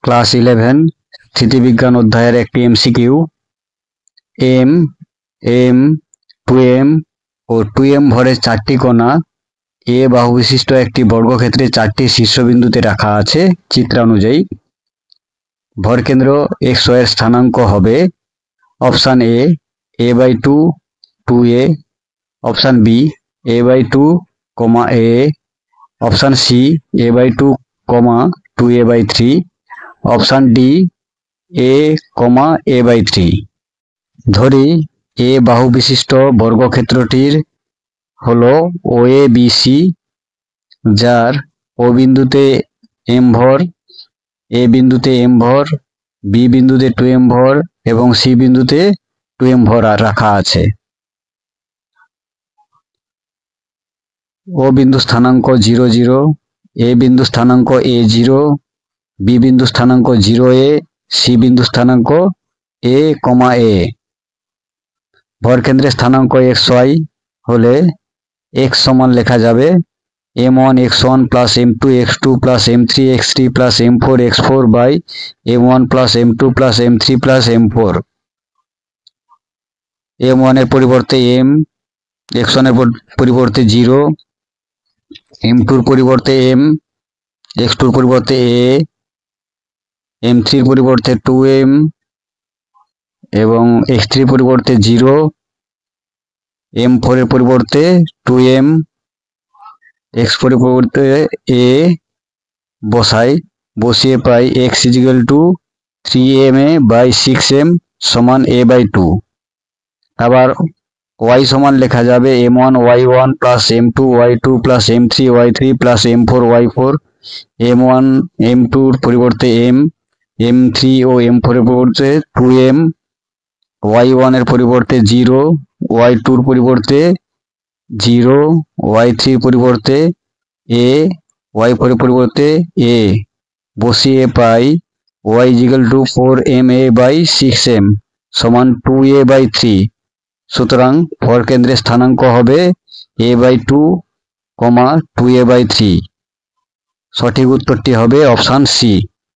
Class 11 স্থিতিবিজ্ঞান অধ্যায়ের একটি MCQ. M, M, 2m ও 2m ভরের চারটি কণা এ বাহু বিশিষ্ট একটি বর্গক্ষেত্রে চারটি শীর্ষবিন্দুতে রাখা আছে চিত্রানুযায়ী। ভরকেন্দ্র xy এর স্থানাঙ্ক হবে option a/2 2a, option B a/2, a, option C a/2, 2a/3, option D a/3। ধরি এ বাহু বিশিষ্ট বর্গক্ষেত্রটির হলো OABC, যার ও বিন্দুতে m ভর, এ বিন্দুতে m ভর, বি বিন্দুতে 2m ভর এবং সি বিন্দুতে 2m ভর রাখা আছে। ও বিন্দু স্থানাঙ্ক 0 0, এ বিন্দু স্থানাঙ্ক a0, বি বিন্দু স্থানাঙ্ক 0a, সি বিন্দু স্থানাঙ্ক a, a। ভরকেন্দ্রের স্থানাঙ্ক xy হলে x সমান লেখা যাবে m1 x1 plus m2 x2 plus m3 x3 plus m4 x4 by m1 plus m2 plus m3 plus m4। m1 এর পরিবর্তে m, x1 এর পরিবর্তে 0, m2 এর পরিবর্তে m, x2 এর পরিবর্তে a, m3 এর পরিবর্তে 2m এবং x3 এর পরিবর্তে 0, m4 এর পরিবর্তে 2m, x4 এর পরিবর্তে a বসিয়ে পাই x = 3ma by 6m সমান a/2। আবার y সমান লেখা যাবে m1 y1 plus m2 y2 plus m3 y3 plus m4 y4। m1 m2 এর পরিবর্তে m, m3 ও m4 এর পরিবর্তে 2m, y1 এর পরিবর্তে 0, y2 এর পরিবর্তে 0, y3 এর পরিবর্তে a, y4 এর পরিবর্তে a বসিয়ে পাই y = 4ma by 6m সমান 2a/3। সুতরাং ভরকেন্দ্রের স্থানাঙ্ক হবে a/2, 2a/3। সঠিক উত্তরটি হবে অপশান সি।